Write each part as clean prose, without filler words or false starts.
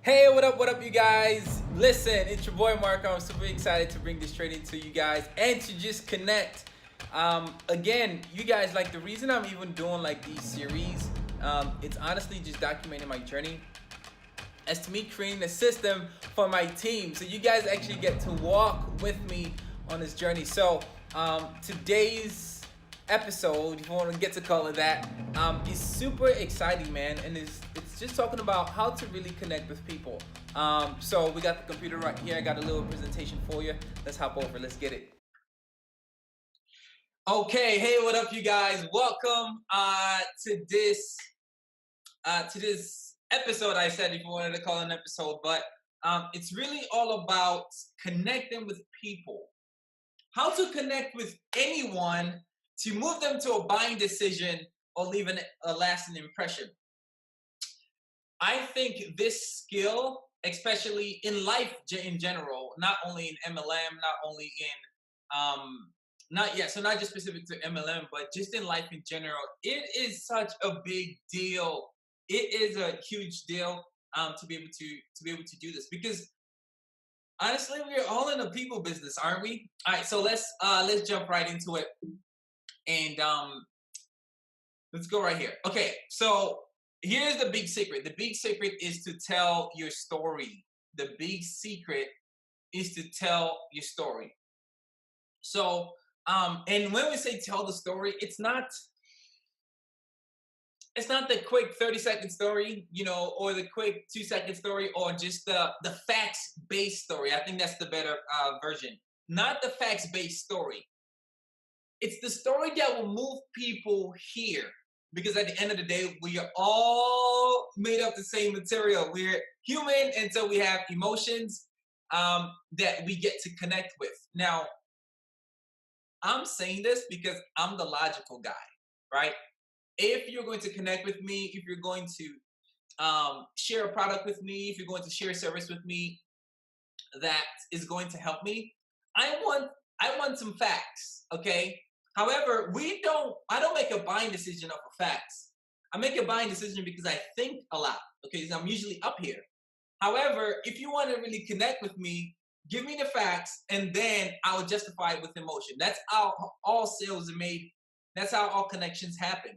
Hey, what up, you guys? Listen, it's your boy Marco. I'm super excited to bring this training to you guys and to just connect. Again, you guys, like the reason I'm even doing like these series, it's honestly just documenting my journey as to me creating a system for my team. So you guys actually get to walk with me on this journey. So today's episode, if you want to get to call it that, is super exciting, man, and it's just talking about how to really connect with people. So we got the computer right here. I got a little presentation for you. Let's hop over. Let's get it. Okay, hey, what up, you guys? Welcome to this episode. I said if you wanted to call it an episode, but it's really all about connecting with people. How to connect with anyone to move them to a buying decision or leave a lasting impression. I think this skill, especially in life in general, not only in MLM, not only in not just specific to MLM, but just in life in general, it is such a big deal. It is a huge deal to be able to do this because honestly, we're all in a people business, aren't we? All right, so let's jump right into it, and let's go right here. Okay, so here's the big secret. The big secret is to tell your story. The big secret is to tell your story. So, and when we say tell the story, it's not the quick 30-second story, or the quick 2-second story, or just the facts based story. I think that's the better version. Not the facts based story. It's the story that will move people here. Because at the end of the day, we are all made of the same material. We're human, and so we have emotions that we get to connect with. Now, I'm saying this because I'm the logical guy, right? If you're going to connect with me, if you're going to share a product with me, if you're going to share a service with me that is going to help me, I want I want some facts, okay? However, I don't make a buying decision off of facts. I make a buying decision because I think a lot, okay? So I'm usually up here. However, if you want to really connect with me, give me the facts and then I'll justify it with emotion. That's how all sales are made. That's how all connections happen.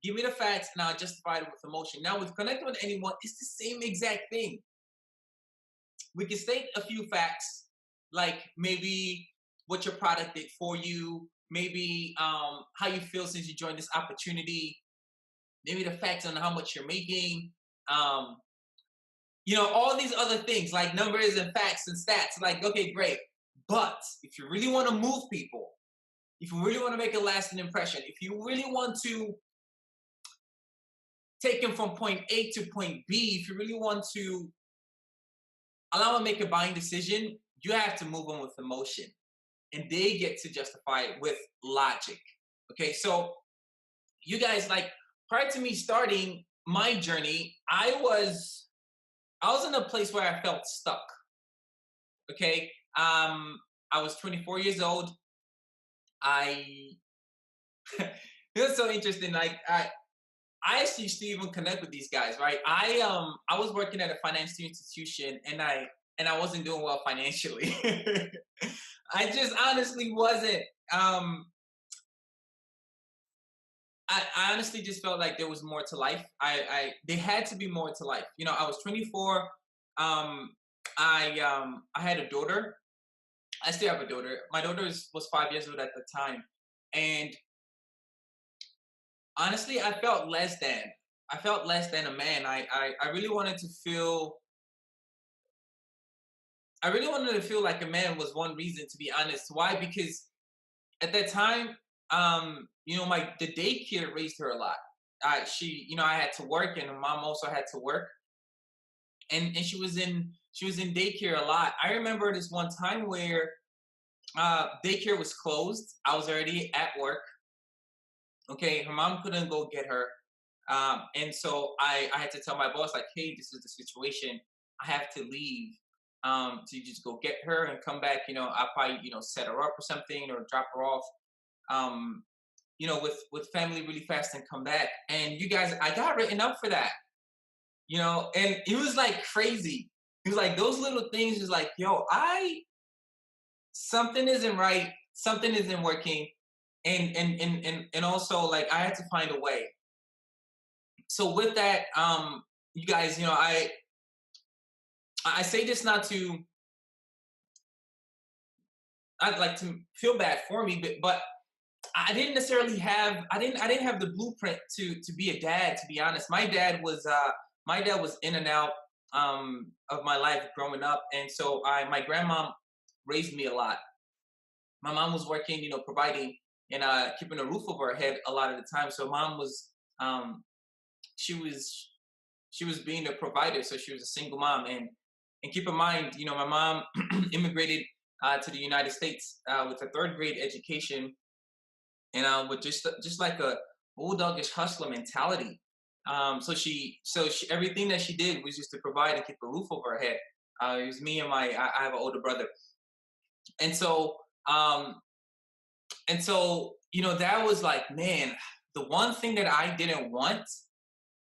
Give me the facts and I'll justify it with emotion. Now, with connecting with anyone, it's the same exact thing. We can state a few facts, like maybe what your product did for you, maybe how you feel since you joined this opportunity, maybe the facts on how much you're making, um, all these other things like numbers and facts and stats. Like, okay, great. But if you really want to move people, if you really want to make a lasting impression, if you really want to take them from point A to point B, if you really want to allow them to make a buying decision, you have to move them with emotion. And they get to justify it with logic. Okay, so you guys, like, prior to me starting my journey, I was in a place where I felt stuck. Okay, I was 24 years old. I it was so interesting. Like I actually used to even connect with these guys, right? I was working at a financial institution, and I wasn't doing well financially. I just honestly wasn't. Um, I honestly just felt like there was more to life. There had to be more to life. I was 24. Um, I had a daughter. I still have a daughter. My daughter was 5 years old at the time, and honestly, I felt less than a man. I really wanted to feel. I really wanted to feel like a man was one reason, to be honest. Why? Because at that time, my the daycare raised her a lot. I had to work, and her mom also had to work, and she was in daycare a lot. I remember this one time where daycare was closed. I was already at work. Okay, her mom couldn't go get her, and so I had to tell my boss, like, hey, this is the situation. I have to leave to just go get her and come back. I'll probably set her up or something or drop her off. Um, with family really fast and come back. And you guys, I got written up for that. and it was like crazy. He was like, those little things is like, yo, something isn't right, something isn't working, and also like I had to find a way. So with that, you guys, I say this not to, I'd like to feel bad for me, but I didn't necessarily have, I didn't have the blueprint to be a dad. To be honest, my dad was in and out of my life growing up, and so my grandma raised me a lot. My mom was working, providing and keeping a roof over her head a lot of the time. So mom was, um, she was she was being a provider, so she was a single mom. And keep in mind, my mom immigrated to the United States with a third grade education, and with just like a bulldogish hustler mentality. So she everything that she did was just to provide and keep a roof over her head. It was me and I have an older brother, and so um, that was like, man, the one thing that I didn't want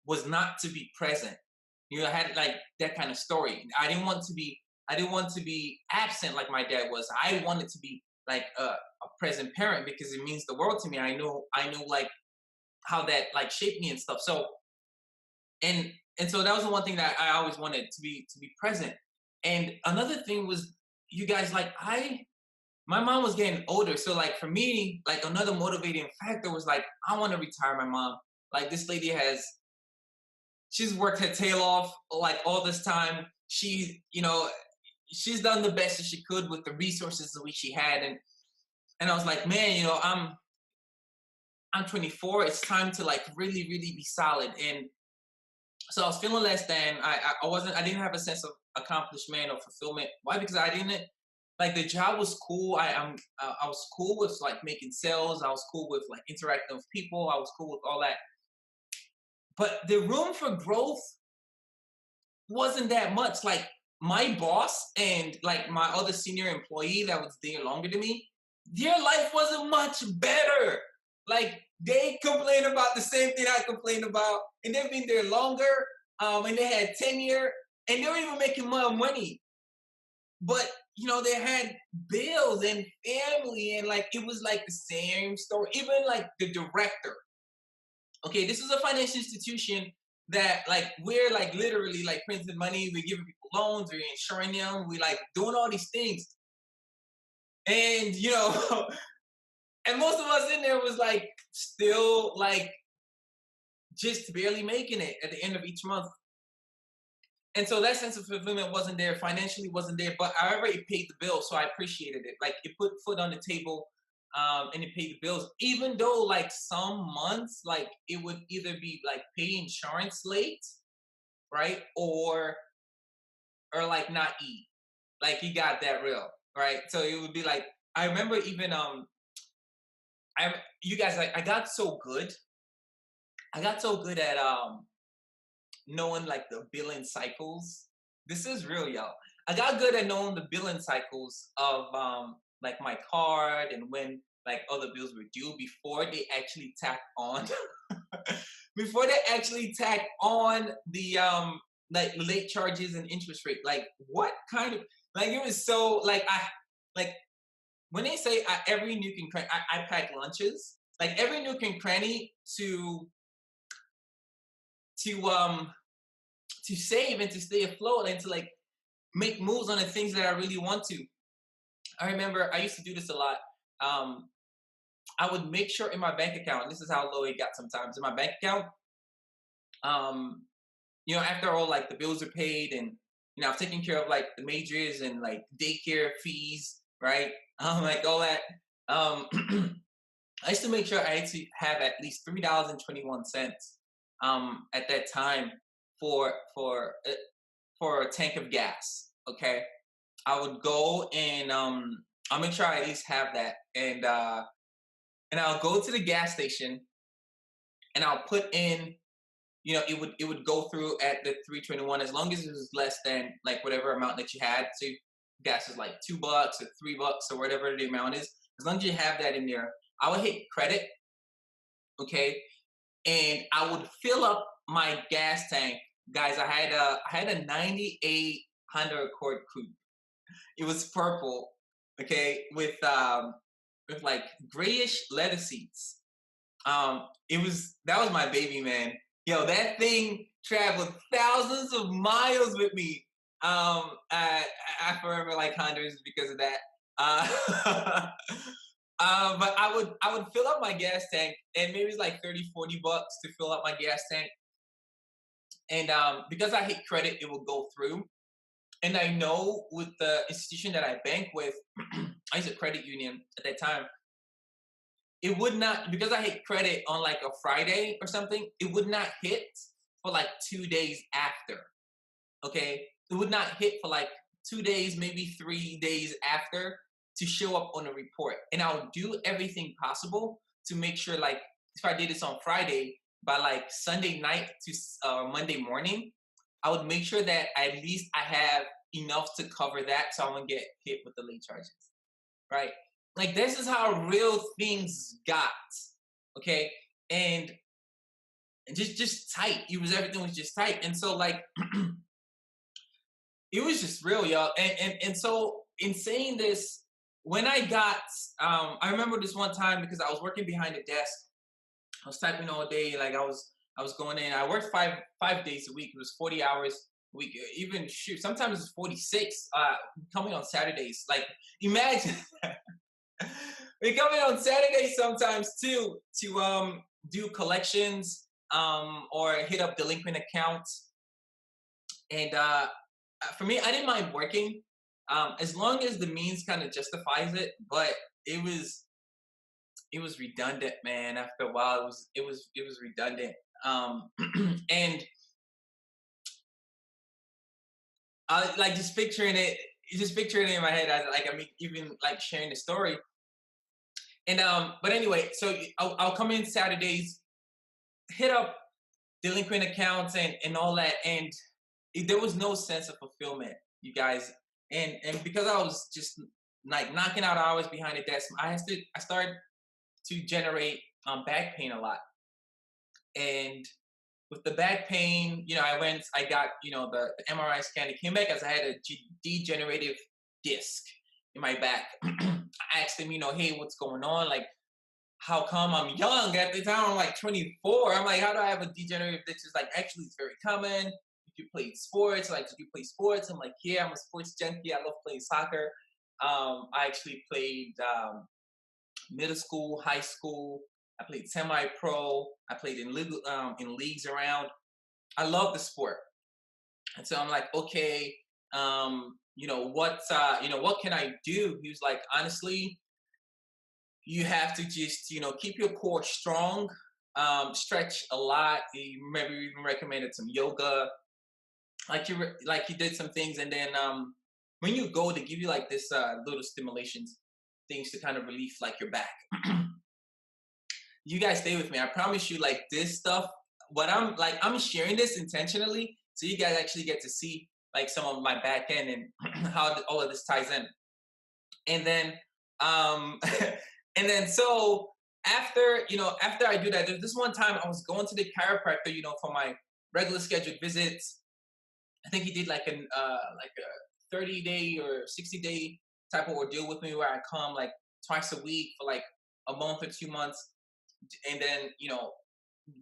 was not to be present. I had like that kind of story. I didn't want to be absent like my dad was. I wanted to be like a present parent because it means the world to me. I know like how that like shaped me and stuff. So and so that was the one thing that I always wanted to be present. And another thing was, you guys, like my mom was getting older. So like for me, like another motivating factor was like, I want to retire my mom. Like this lady she's worked her tail off like all this time. She's done the best that she could with the resources that she had. And I was like, man, I'm 24. It's time to like really, really be solid. And so I was feeling less than. I didn't have a sense of accomplishment or fulfillment. Why? Because I didn't like the job was cool. I was cool with like making sales. I was cool with like interacting with people. I was cool with all that. But the room for growth wasn't that much. Like my boss and like my other senior employee that was there longer than me, their life wasn't much better. Like they complain about the same thing I complain about, and they've been there longer, and they had tenure, and they were even making more money. But they had bills and family, and like it was like the same story. Even like the director. Okay, this is a financial institution that like we're like literally like printing money, we're giving people loans, we're insuring them, we like doing all these things. And and most of us in there was like still like just barely making it at the end of each month. And so that sense of fulfillment wasn't there, financially wasn't there, but however it paid the bill, so I appreciated it. Like it put food on the table, and it paid the bills. Even though like some months, like it would either be like pay insurance late, right, or like not eat. Like you got that real, right? So it would be like I remember even I you guys like I got so good at knowing like the billing cycles. This is real, y'all. I got good at knowing the billing cycles of like my card and when like other bills were due before they actually tack on before they actually tack on the like late charges and interest rate. Like what kind of like it was so like I like when they say every nook and cranny, I pack lunches. Like every nook and cranny to to save and to stay afloat and to like make moves on the things that I really want to. I remember I used to do this a lot. Um, I would make sure in my bank account, this is how low it got sometimes in my bank account. Um, after all like the bills are paid and I've taken care of like the majors and like daycare fees, right? Like all that. Um, I used to make sure I had to have at least $3.21 at that time for for a tank of gas. Okay, I would go and I'll make sure I at least have that, and I'll go to the gas station and I'll put in. It would go through at the 321 as long as it was less than like whatever amount that you had. So gas is like $2 or $3 or whatever the amount is. As long as you have that in there, I would hit credit, okay, and I would fill up my gas tank Guys, I had a 98 Honda Accord coupe. It was purple, okay, with like grayish leather seats. It was that was my baby, man. Yo, that thing traveled thousands of miles with me. I forever like Hondas because of that. But I would fill up my gas tank, and maybe it's like 30, 40 bucks to fill up my gas tank. And because I hit credit, it will go through. And I know with the institution that I bank with, I used a credit union at that time. It would not, because I hit credit on like a Friday or something. It would not hit for like 2 days after. Okay, it would not hit for like 2 days, maybe 3 days after to show up on a report. And I'll do everything possible to make sure, like, if I did this on Friday, by like Sunday night to Monday morning, I would make sure that at least I have enough to cover that so I won't get hit with the late charges, right? Like, this is how real things got, okay? And just tight. It was everything was just tight. And so like it was just real, y'all. And so in saying this, when I got I remember this one time because I was working behind the desk. I was typing all day, like I was going in. I worked five days a week. It was 40 hours a week. Even shoot, sometimes it's 46, coming on Saturdays. Like, imagine we come in on Saturdays sometimes too to do collections or hit up delinquent accounts. And for me, I didn't mind working as long as the means kind of justifies it. But it was it was redundant, man. After a while, it was redundant. And I like just picturing it in my head. I'm even like sharing the story. And but anyway, so I'll come in Saturdays, hit up delinquent accounts and all that, and there was no sense of fulfillment, you guys. And because I was just like knocking out hours behind the desk, I started to generate back pain a lot. And with the back pain, I got the MRI scan. It came back as I had a degenerative disc in my back. I asked him, hey, what's going on? Like, how come? I'm young at the time? I'm like 24. I'm like, how do I have a degenerative disc? It's like, actually, it's very common. If you played sports, like, did you play sports? I'm like, yeah, I'm a sports junkie. I love playing soccer. I actually played middle school, high school. I played semi-pro. I played in leagues around. I love the sport, and so I'm like, okay, what can I do? He was like, honestly, you have to just keep your core strong, stretch a lot. He maybe even recommended some yoga. Like you did some things, and then when you go, they give you like this little stimulations things to kind of relieve like your back. You guys stay with me. I promise you, like, this stuff, what I'm sharing this intentionally so you guys actually get to see like some of my back end and how all of this ties in. And then and then so after I do that, there's this one time I was going to the chiropractor, for my regular scheduled visits. I think he did like a 30-day or 60-day type of ordeal with me where I come like twice a week for like a month or 2 months, and then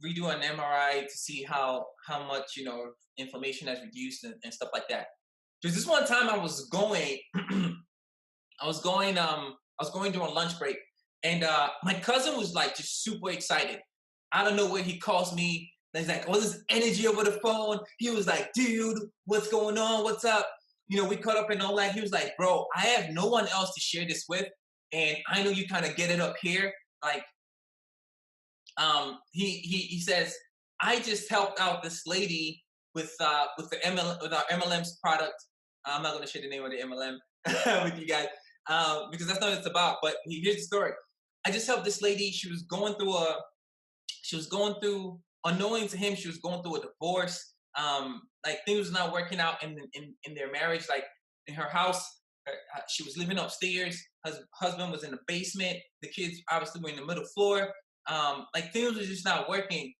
redo an MRI to see how much inflammation has reduced and stuff like that. There's this one time I was going, I was going during lunch break, and my cousin was like just super excited. I don't know where he calls me. And he's like, all this energy over the phone. He was like, dude, what's going on? What's up? We caught up and all that. He was like, bro, I have no one else to share this with. And I know you kind of get it up here. Like, he says, I just helped out this lady with the with our MLM's product. I'm not gonna share the name of the MLM with you guys because that's not what it's about. But here's the story. I just helped this lady. She was going through, unknowing to him, she was going through a divorce. Like, things was not working out in their marriage. Like, in her house, she was living upstairs. Her husband was in the basement. The kids obviously were in the middle floor. Like, things were just not working.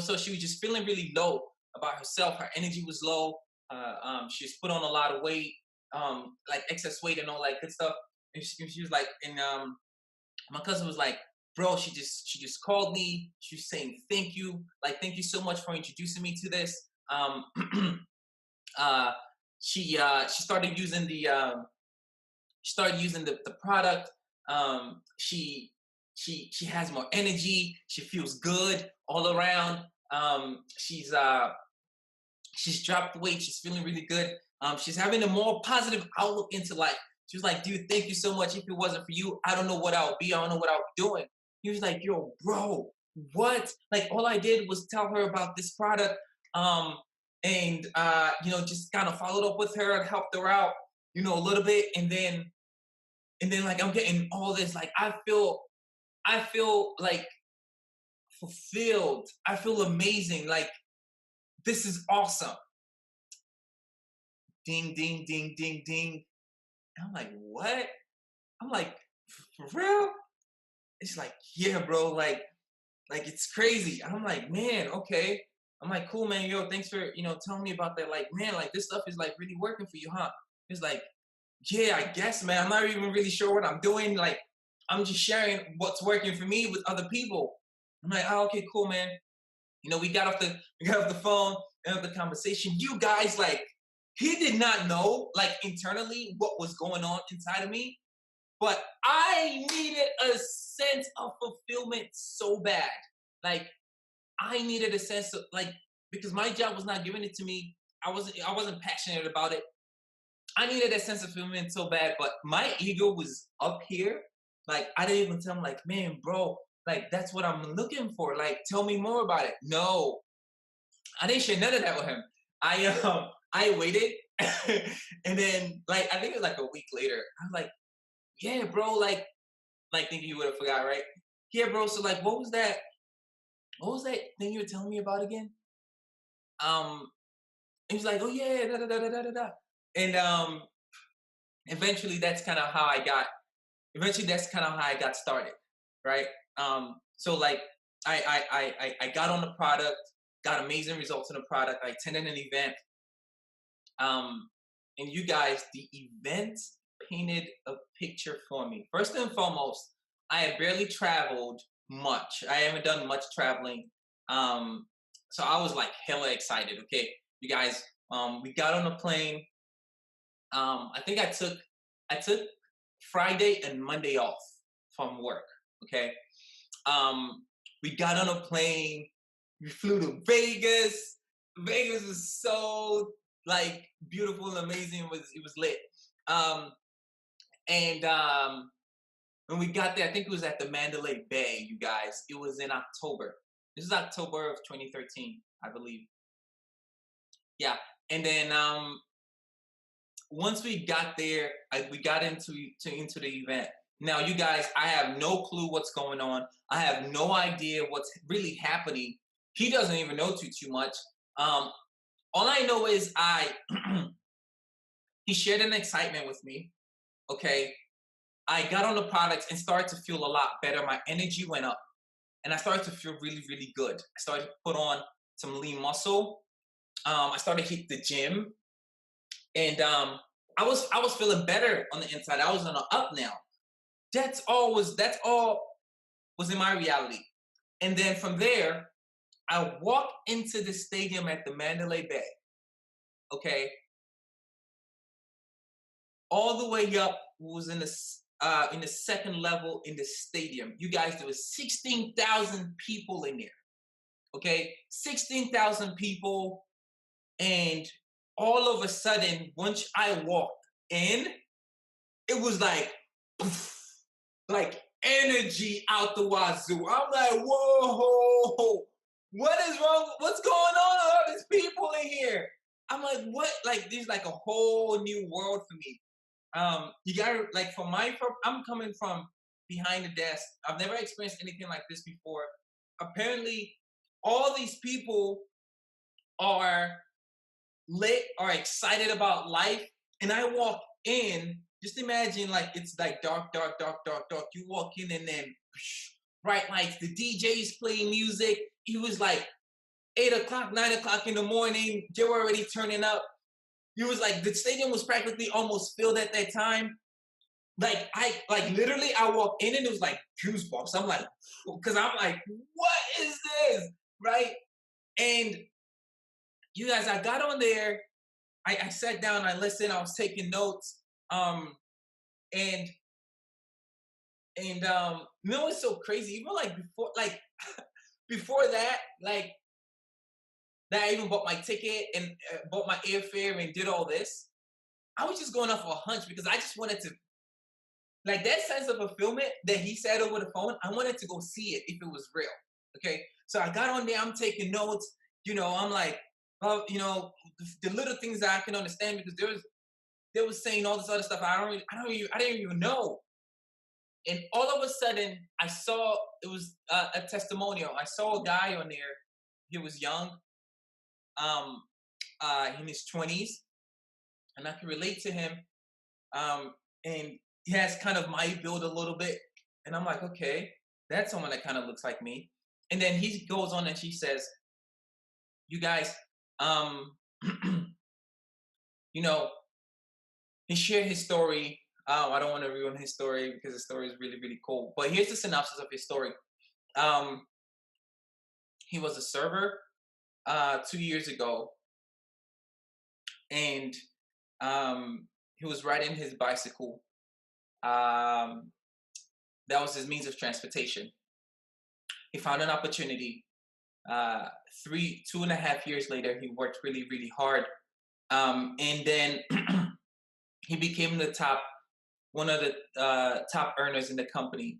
So she was just feeling really low. about herself. Her energy was low. She's put on a lot of weight, like excess weight and all that good stuff. And she was like, and my cousin was like, bro, she just called me. She's saying thank you, like thank you so much for introducing me to this. Uh, she started using the product. She has more energy. She feels good all around. She's dropped weight. She's feeling really good. She's having a more positive outlook into life. She was like, dude, thank you so much. If it wasn't for you, I don't know what I would be. I don't know what I would be doing. He was like, yo, bro, what? Like, all I did was tell her about this product. Um, and just kind of followed up with her and helped her out, a little bit. And then like I'm getting all this, like I feel like fulfilled. I feel amazing. Like, this is awesome. Ding, ding, ding, ding, ding. And I'm like, what? I'm like, for real? It's like, yeah, bro, like it's crazy. I'm like, man, okay. I'm like, cool, man, yo, thanks for, telling me about that. Like, man, like this stuff is like really working for you, huh? It's like, yeah, I guess, man. I'm not even really sure what I'm doing. Like, I'm just sharing what's working for me with other people. I'm like, oh, okay, cool, man. We got off the phone, and of the conversation. You guys, like, he did not know, like, internally what was going on inside of me, but I needed a sense of fulfillment so bad. Like, I needed a sense of, like, because my job was not giving it to me. I wasn't passionate about it. I needed a sense of fulfillment so bad, but my ego was up here. Like, I didn't even tell him, like, man, bro, like that's what I'm looking for. Like, tell me more about it. No, I didn't share none of that with him. I waited, and then like I think it was like a week later. I was like, yeah, bro, like thinking you would have forgot, right? Yeah, bro. So like, what was that? What was that thing you were telling me about again? Um, he was like, oh yeah, da da da da da da da. And eventually that's kind of how I got. Eventually that's kind of how I got started, right? So like I got on the product, got amazing results in the product. I attended an event, um, and you guys, the event painted a picture for me. First and foremost, I had barely traveled much. I haven't done much traveling. Um, so I was like hella excited. Okay, you guys, we got on a plane. I think I took Friday and Monday off from work. Okay. Um, we got on a plane. We flew to Vegas. Vegas was so like beautiful and amazing. It was lit. Um, and when we got there, I think it was at the Mandalay Bay. You guys, it was in October. This is October of 2013, I believe. Yeah, and then once we got there, we got into the event. Now, you guys, I have no clue what's going on. I have no idea what's really happening. He doesn't even know too much. Um, all I know is he shared an excitement with me. Okay, I got on the products and started to feel a lot better. My energy went up, and I started to feel really, really good. I started to put on some lean muscle. I started to hit the gym, and I was feeling better on the inside. I was on an up now. That's all was in my reality. And then from there, I walked into the stadium at the Mandalay Bay. Okay, all the way up was in the second level in the stadium. You guys, there was 16,000 people in there. Okay, 16,000 people, and all of a sudden, once I walked in, it was like, poof, like energy out the wazoo. I'm like, whoa, what is wrong? What's going on with all these people in here? I'm like, what? Like, there's like a whole new world for me. You gotta like I'm coming from behind the desk. I've never experienced anything like this before. Apparently, all these people are lit, are excited about life, and I walk in. Just imagine like it's like dark, dark, dark, dark, dark. You walk in and then bright lights. The DJ's playing music. He was like 8 o'clock, 9 o'clock in the morning. They were already turning up. It was like the stadium was practically almost filled at that time. Like like literally I walked in and it was like goosebumps. I'm like, because I'm like, what is this? Right? And you guys, I got on there, I sat down, I listened, I was taking notes. Um and you know what's so crazy? Even like before, like before that, like that I even bought my ticket and bought my airfare and did all this. I was just going off a hunch because I just wanted to, like, that sense of fulfillment that he said over the phone. I wanted to go see it if it was real. Okay, so I got on there. I'm taking notes. I'm like, oh, the little things that I can understand because they was saying all this other stuff. I didn't even know. And all of a sudden, I saw it was a testimonial. I saw a guy on there. He was young, um, in his 20s, and I can relate to him. And he has kind of my build a little bit, and I'm like, okay, that's someone that kind of looks like me. And then he goes on and she says, "You guys, um, you know," he shared his story. I don't want to ruin his story because the story is really, really cool. But here's the synopsis of his story. Um, he was a server 2 years ago, and he was riding his bicycle. Um, that was his means of transportation. He found an opportunity. Uh, 2.5 years later, he worked really, really hard, and then he became one of the top earners in the company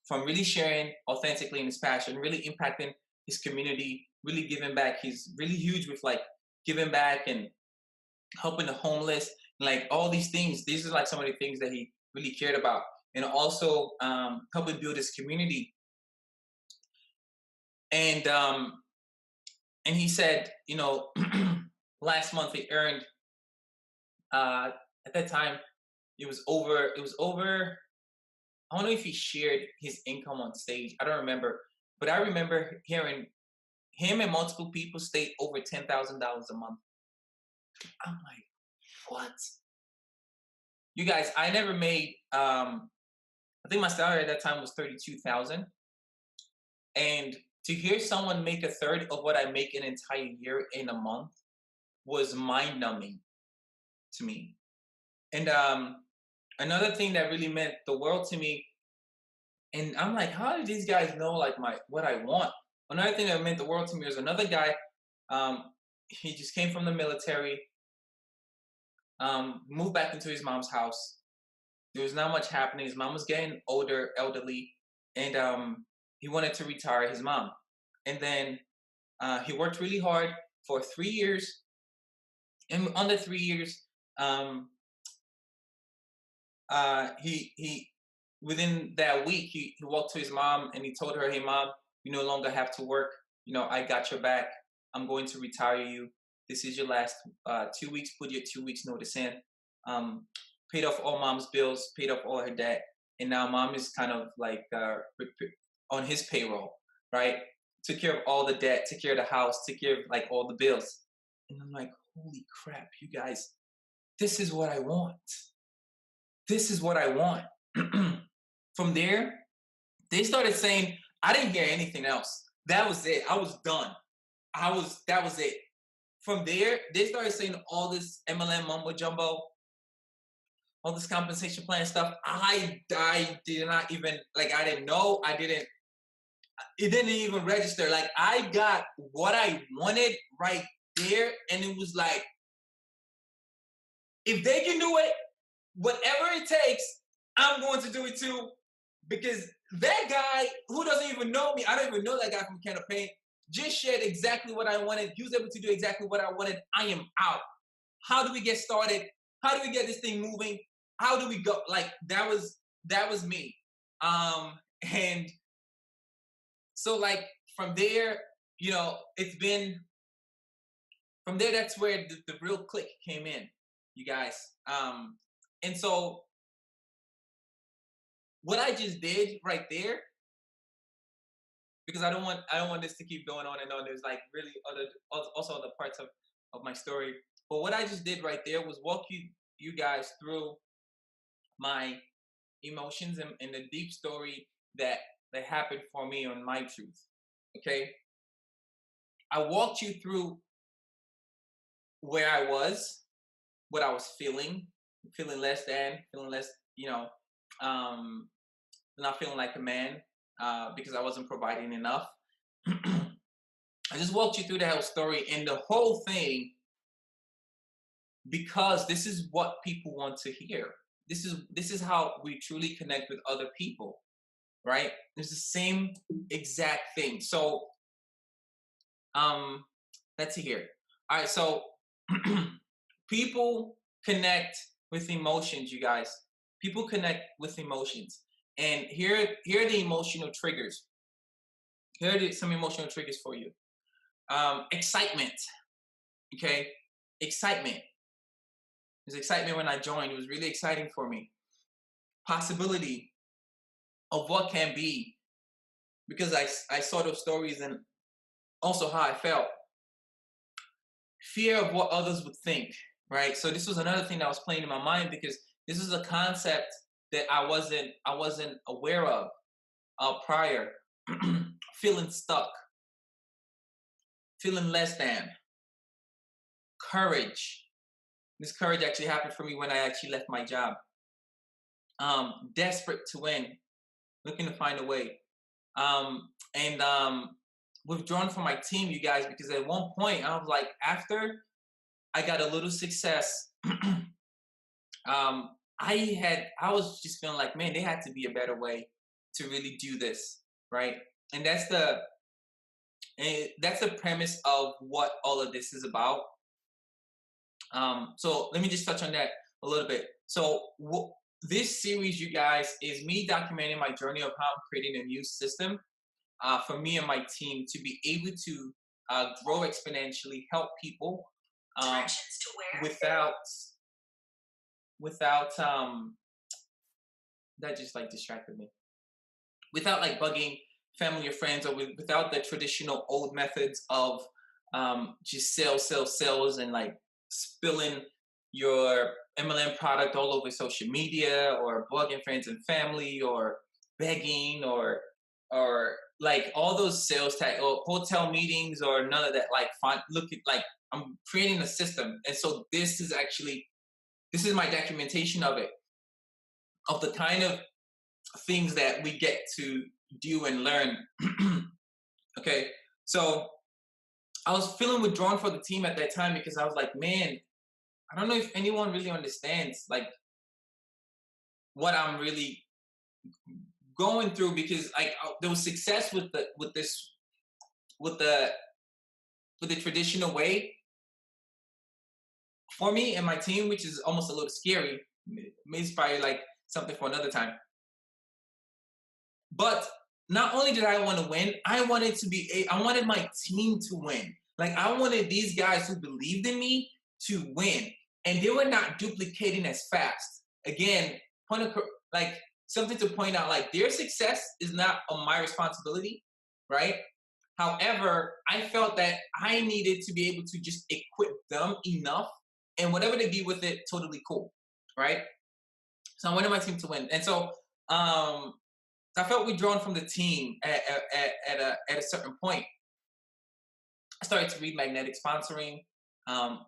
from really sharing authentically in his passion, really impacting his community, really giving back. He's really huge with like giving back and helping the homeless, like all these things. These are like some of the things that he really cared about, and also helping build his community. And he said, last month he earned at that time it was over. It was over. I don't know if he shared his income on stage. I don't remember, but I remember hearing him and multiple people state over $10,000 a month. I'm like, what? You guys, I never made. I think my salary at that time was 32,000, and to hear someone make a third of what I make an entire year in a month was mind numbing to me. And another thing that really meant the world to me, and I'm like, how did these guys know like my what I want? Another thing that meant the world to me was another guy. Um, he just came from the military, moved back into his mom's house. There was not much happening. His mom was getting older, elderly, and he wanted to retire his mom. And then he worked really hard for 3 years. And on the 3 years, um, he within that week he walked to his mom and he told her, "Hey, mom, you no longer have to work. I got your back. I'm going to retire you. This is your last 2 weeks. Put your 2 weeks notice in." Um, Paid off all mom's bills, paid off all her debt, and now mom is kind of like on his payroll, right? Took care of all the debt, took care of the house, took care of like all the bills. And I'm like, holy crap, you guys, this is what I want. This is what I want. From there, they started saying, I didn't hear anything else. That was it. I was done. That was it. From there, they started saying all this MLM mumbo jumbo, all this compensation plan stuff. I did not even, like, I didn't know. It didn't even register. Like, I got what I wanted right there. And it was like, if they can do it, whatever it takes, I'm going to do it too. Because that guy who doesn't even know me, I don't even know that guy from Can of Paint, just shared exactly what I wanted. He was able to do exactly what I wanted. I am out. How do we get started? How do we get this thing moving? How do we go? Like that was me. And so like from there, it's been from there. That's where the real click came in, you guys. And so what I just did right there, because I don't want this to keep going on and on. There's like really also other parts of my story. But what I just did right there was walk you guys through my emotions and the deep story that happened for me on my truth. Okay, I walked you through where I was, what I was feeling less than, feeling less, um, not feeling like a man because I wasn't providing enough. I just walked you through the whole story and the whole thing because this is what people want to hear. This is how we truly connect with other people, right? It's the same exact thing. So um let's see here. All right, so people connect with emotions, you guys. People connect with emotions. And here are the emotional triggers. Here are some emotional triggers for you. Excitement. Okay. Excitement. There's excitement when I joined. It was really exciting for me. Possibility of what can be because I saw those stories and also how I felt. Fear of what others would think, right? So this was another thing that was playing in my mind because this is a concept that I wasn't aware of prior. Feeling stuck, feeling less than, courage. This courage actually happened for me when I actually left my job. Desperate to win, looking to find a way, and withdrawn from my team, you guys, because at one point I was like, after I got a little success, I was just feeling like, man, there had to be a better way to really do this, right? And that's the premise of what all of this is about. So let me just touch on that a little bit. So this series, you guys, is me documenting my journey of how I'm creating a new system for me and my team to be able to grow exponentially, help people without that just like distracted me. Without like bugging family or friends, or without the traditional old methods of just sales, and like spilling your MLM product all over social media, or bugging friends and family, or begging, or like all those sales tag or hotel meetings, or none of that. Like, look at, like, I'm creating a system, and so this is my documentation of it, of the kind of things that we get to do and learn. Okay, so I was feeling withdrawn for the team at that time because I was like, man, I don't know if anyone really understands like what I'm really going through, because like there was success with the with the traditional way for me and my team, which is almost a little scary. Maybe it's probably like something for another time. But not only did I want to win, I wanted my team to win. Like, I wanted these guys who believed in me to win, and they were not duplicating as fast. Again, like something to point out, like their success is not on my responsibility, right? However, I felt that I needed to be able to just equip them enough, and whatever they do with it, totally cool, right? So I wanted my team to win, and so I felt withdrawn from the team at a certain point. I started to read Magnetic Sponsoring.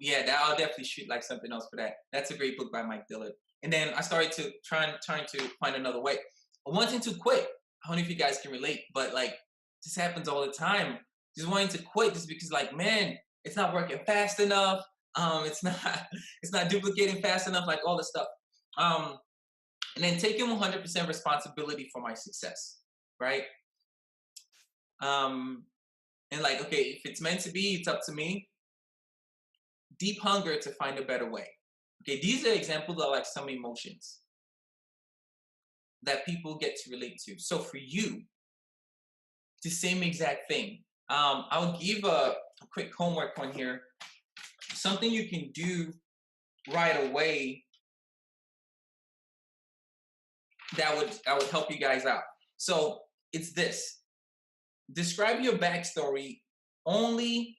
Yeah, I'll definitely shoot like something else for that. That's a great book by Mike Dillard. And then I started to trying to find another way. Wanting to quit. I don't know if you guys can relate, but like this happens all the time. Just wanting to quit just because, like, man, it's not working fast enough. It's not it's not duplicating fast enough, like all this stuff. And then taking 100% responsibility for my success, right? Um, and like, okay, if it's meant to be, it's up to me. Deep hunger to find a better way. Okay, these are examples of like some emotions that people get to relate to. So for you, the same exact thing. I'll give a quick homework on here. Something you can do right away that would help you guys out. So it's this. describe your backstory only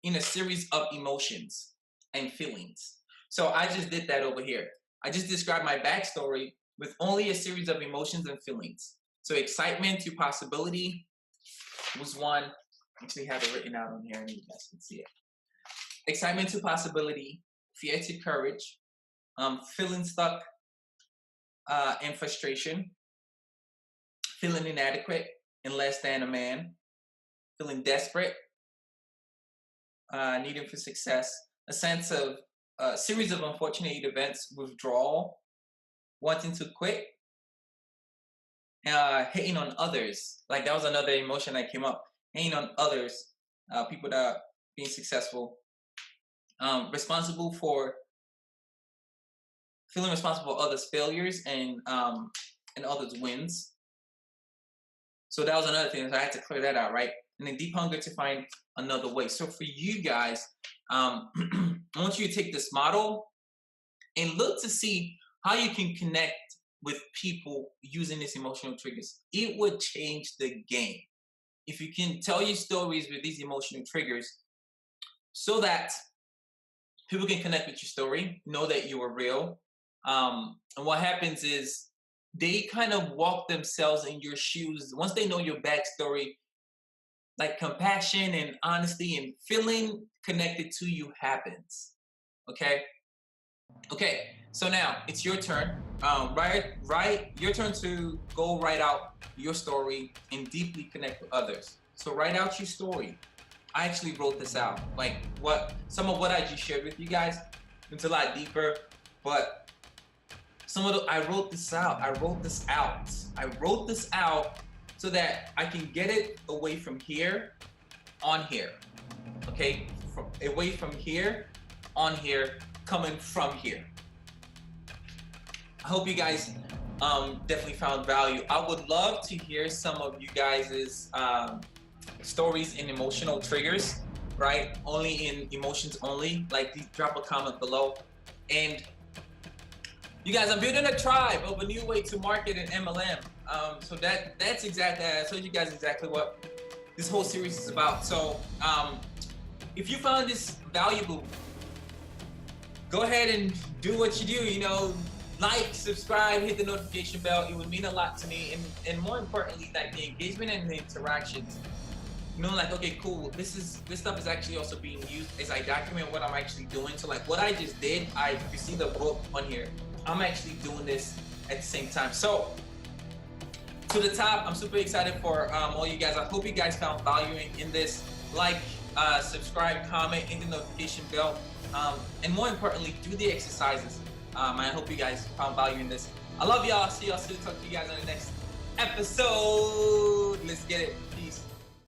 in a series of emotions and feelings. So I just did that over here. I just described my backstory with only a series of emotions and feelings. So excitement to possibility was one. Actually have it written out on here and you guys can see it. Excitement to possibility, fear to courage, feeling stuck and frustration, feeling inadequate and less than a man, feeling desperate, needing for success, a sense of a series of unfortunate events, withdrawal, wanting to quit, hating on others. Like that was another emotion that came up. Hating on others, people that are being successful, responsible for feeling responsible for others' failures and others' wins. So that was another thing. So I had to clear that out, right? And then deep hunger to find another way. So for you guys, I want you to take this model and look to see how you can connect with people using these emotional triggers. It would change the game if you can tell your stories with these emotional triggers so that people can connect with your story, know that you are real. And what happens is they kind of walk themselves in your shoes. Once they know your backstory, like compassion and honesty and feeling connected to you happens. Okay? Okay, so now it's your turn. Your turn to go write out your story and deeply connect with others. So write out your story. I actually wrote this out. Like some of what I just shared with you guys, it's a lot deeper, but I wrote this out. I wrote this out so that I can get it away from here on here. Okay? Away from here on here, coming from here. I hope you guys definitely found value. I would love to hear some of you guys' stories in emotional triggers, right? Only in emotions only. Like, drop a comment below. And you guys, I'm building a tribe of a new way to market in MLM. So that's exactly, I told you guys exactly what this whole series is about. So if you found this valuable, go ahead and do what you do, like, subscribe, hit the notification bell. It would mean a lot to me. And more importantly, like the engagement and the interactions. Like, okay, cool, this stuff is actually also being used as I document what I'm actually doing. So like what I just did, you see the book on here, I'm actually doing this at the same time. So to the top, I'm super excited for all you guys. I hope you guys found value in this. Like, subscribe, comment, hit the notification bell, and more importantly, do the exercises. I hope you guys found value in this. I love y'all. See y'all soon. Talk to you guys on the next episode. Let's get it. Peace.